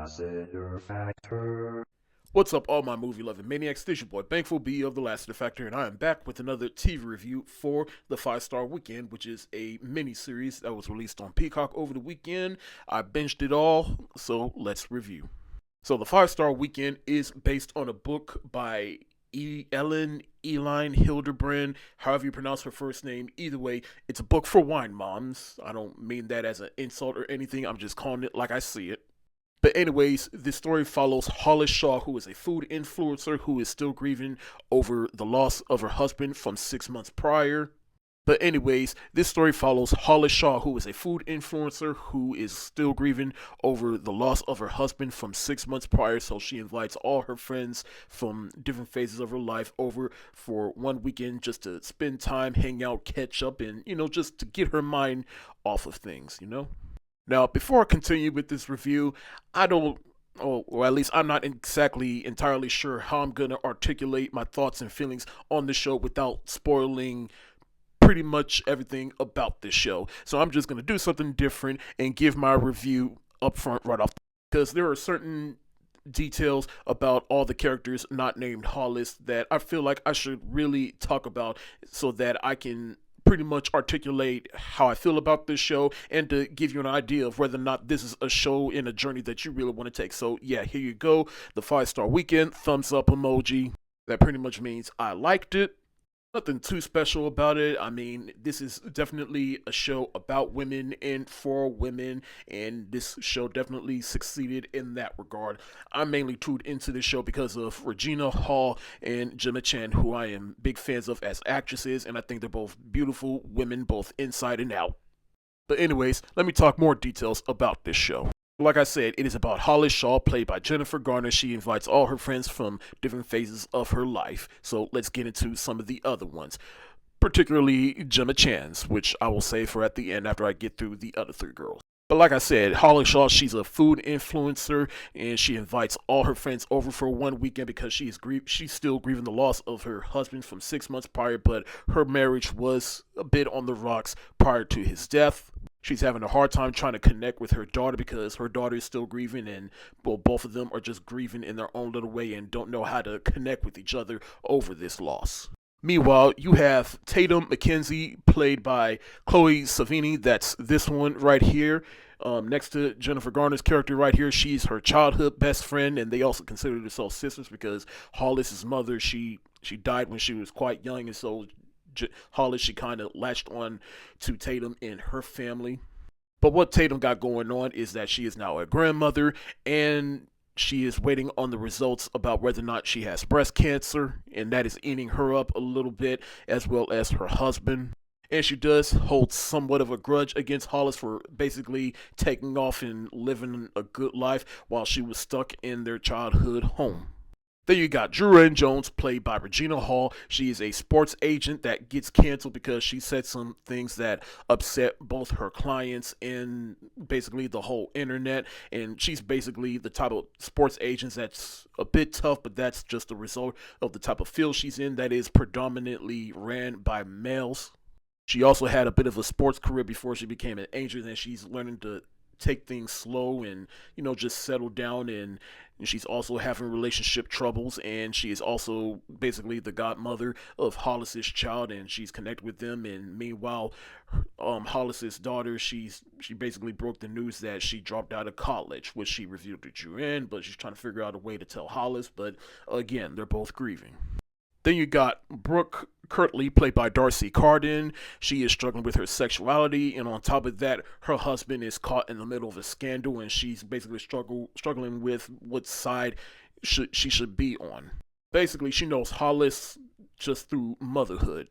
Lassiter Factor. What's up, all my movie-loving maniacs? This your boy, Bankful B of the Lassiter Factor, and I am back with another TV review for the 5-Star Weekend, which is a mini-series that was released on Peacock over the weekend. I binged it all, so let's review. So the 5-Star Weekend is based on a book by Eline Hildebrand, however you pronounce her first name. Either way, it's a book for wine moms. I don't mean that as an insult or anything. I'm just calling it like I see it. But anyways, this story follows Hollis Shaw, who is a food influencer who is still grieving over the loss of her husband from 6 months prior. But anyways, this story follows Hollis Shaw, who is a food influencer who is still grieving over the loss of her husband from 6 months prior. So she invites all her friends from different phases of her life over for one weekend just to spend time, hang out, catch up, and, just to get her mind off of things. Now, before I continue with this review, I don't, or at least I'm not exactly entirely sure how I'm going to articulate my thoughts and feelings on the show without spoiling pretty much everything about this show. So I'm just going to do something different and give my review up front right off, because there are certain details about all the characters not named Hollis that I feel like I should really talk about so that I can pretty much articulate how I feel about this show and to give you an idea of whether or not this is a show in a journey that you really want to take. So yeah, here you go. The 5-Star Weekend, thumbs up emoji. That pretty much means I liked it. Nothing too special about it. I mean, this is definitely a show about women and for women, and this show definitely succeeded in that regard. I mainly tuned into this show because of Regina Hall and Gemma Chan, who I am big fans of as actresses, and I think they're both beautiful women, both inside and out. But anyways, let me talk more details about this show. Like I said, it is about Hollis Shaw, played by Jennifer Garner. She invites all her friends from different phases of her life. So let's get into some of the other ones, particularly Gemma Chan's, which I will save for at the end after I get through the other three girls. But like I said, Hollis Shaw, she's a food influencer, and she invites all her friends over for one weekend because she's still grieving the loss of her husband from 6 months prior, but her marriage was a bit on the rocks prior to his death. She's having a hard time trying to connect with her daughter because her daughter is still grieving, and well, both of them are just grieving in their own little way and don't know how to connect with each other over this loss. Meanwhile, you have Tatum McKenzie, played by Chloe Savini. That's this one right here. Next to Jennifer Garner's character right here, she's her childhood best friend, and they also consider themselves sisters because Hollis's mother, she died when she was quite young, and so Hollis, she kind of latched on to Tatum and her family. But what Tatum got going on is that she is now a grandmother, and she is waiting on the results about whether or not she has breast cancer, and that is eating her up a little bit, as well as her husband. And she does hold somewhat of a grudge against Hollis for basically taking off and living a good life while she was stuck in their childhood home. Then you got Drew Ann Jones, played by Regina Hall. She is a sports agent that gets canceled because she said some things that upset both her clients and basically the whole internet. And she's basically the type of sports agent that's a bit tough, but that's just a result of the type of field she's in that is predominantly ran by males. She also had a bit of a sports career before she became an agent, and she's learning to take things slow and just settle down, and she's also having relationship troubles, and she is also basically the godmother of Hollis's child, and she's connected with them. And meanwhile, Hollis's daughter, she basically broke the news that she dropped out of college, which she revealed to Joanne, but she's trying to figure out a way to tell Hollis. But again, they're both grieving. Then you got Brooke Kirtley, played by Darcy Carden. She is struggling with her sexuality, and on top of that, her husband is caught in the middle of a scandal, and she's basically struggling with what side she should be on. Basically, she knows Hollis just through motherhood.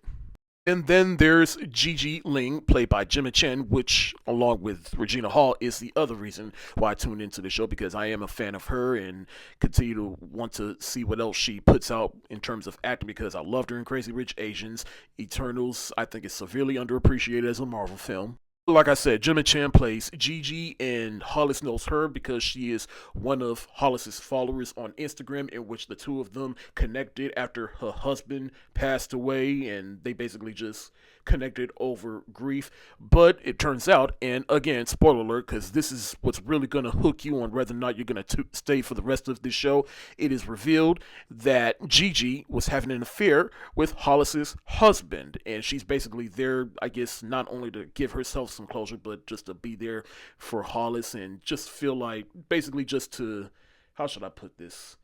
And then there's Gigi Ling, played by Gemma Chen, which, along with Regina Hall, is the other reason why I tuned into the show, because I am a fan of her and continue to want to see what else she puts out in terms of acting, because I loved her in Crazy Rich Asians. Eternals, I think, is severely underappreciated as a Marvel film. Like I said, Gemma Chan plays Gigi, and Hollis knows her because she is one of Hollis's followers on Instagram, in which the two of them connected after her husband passed away, and they basically just connected over grief. But it turns out, and again, spoiler alert, because this is what's really going to hook you on whether or not you're going to stay for the rest of this show. It is revealed that Gigi was having an affair with Hollis's husband, and she's basically there, I guess, not only to give herself some closure, but just to be there for Hollis and just feel like, basically just to, how should I put this,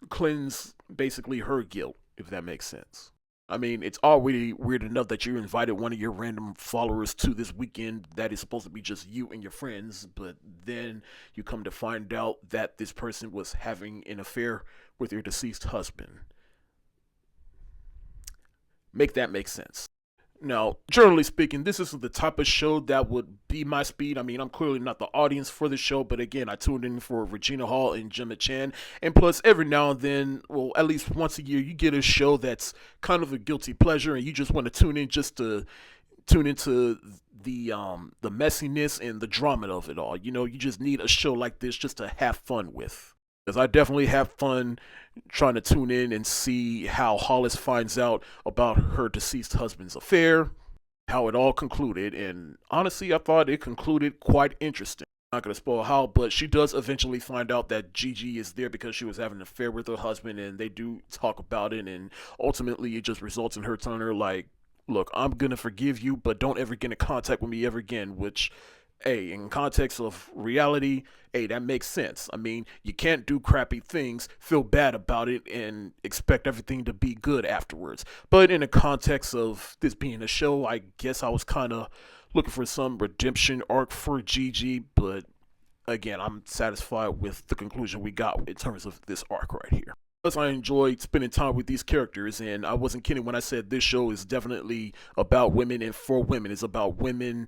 cleanse basically her guilt, if that makes sense. I mean, it's already weird enough that you invited one of your random followers to this weekend that is supposed to be just you and your friends, but then you come to find out that this person was having an affair with your deceased husband. Make that make sense. Now, generally speaking, this is the type of show that would be my speed. I mean, I'm clearly not the audience for the show, but again, I tuned in for Regina Hall and Gemma Chan. And plus, every now and then, well, at least once a year, you get a show that's kind of a guilty pleasure, and you just want to tune in just to tune into the messiness and the drama of it all. You know, you just need a show like this just to have fun with. Because I definitely have fun trying to tune in and see how Hollis finds out about her deceased husband's affair, how it all concluded, and honestly, I thought it concluded quite interesting. Not gonna spoil how, but she does eventually find out that Gigi is there because she was having an affair with her husband, and they do talk about it, and ultimately it just results in her telling her, like, look, I'm gonna forgive you, but don't ever get in contact with me ever again, which, hey, in context of reality, hey, that makes sense. I mean, you can't do crappy things, feel bad about it, and expect everything to be good afterwards. But in the context of this being a show, I guess I was kind of looking for some redemption arc for Gigi, but again, I'm satisfied with the conclusion we got in terms of this arc right here. Plus, I enjoyed spending time with these characters, and I wasn't kidding when I said this show is definitely about women and for women. It's about women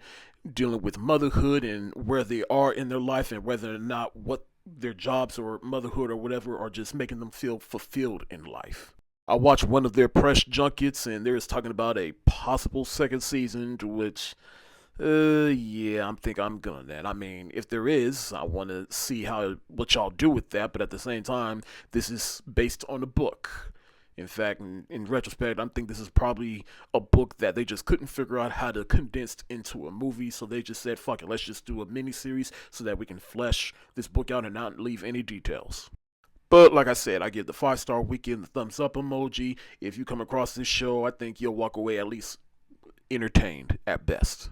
dealing with motherhood and where they are in their life and whether or not what their jobs or motherhood or whatever are just making them feel fulfilled in life. I watched one of their press junkets, and they was talking about a possible second season, to which yeah, I'm gonna that. I mean, if there is, I want to see what y'all do with that. But at the same time, this is based on a book. In fact, in retrospect, I think this is probably a book that they just couldn't figure out how to condense into a movie. So they just said, "Fuck it, let's just do a miniseries so that we can flesh this book out and not leave any details." But like I said, I give the 5-star weekend the thumbs up emoji. If you come across this show, I think you'll walk away at least entertained at best.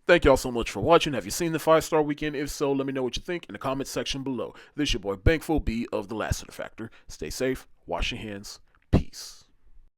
Thank y'all so much for watching. Have you seen the 5-star weekend? If so, let me know what you think in the comments section below. This your boy Bankful B of the Lassiter Factor. Stay safe, wash your hands, peace.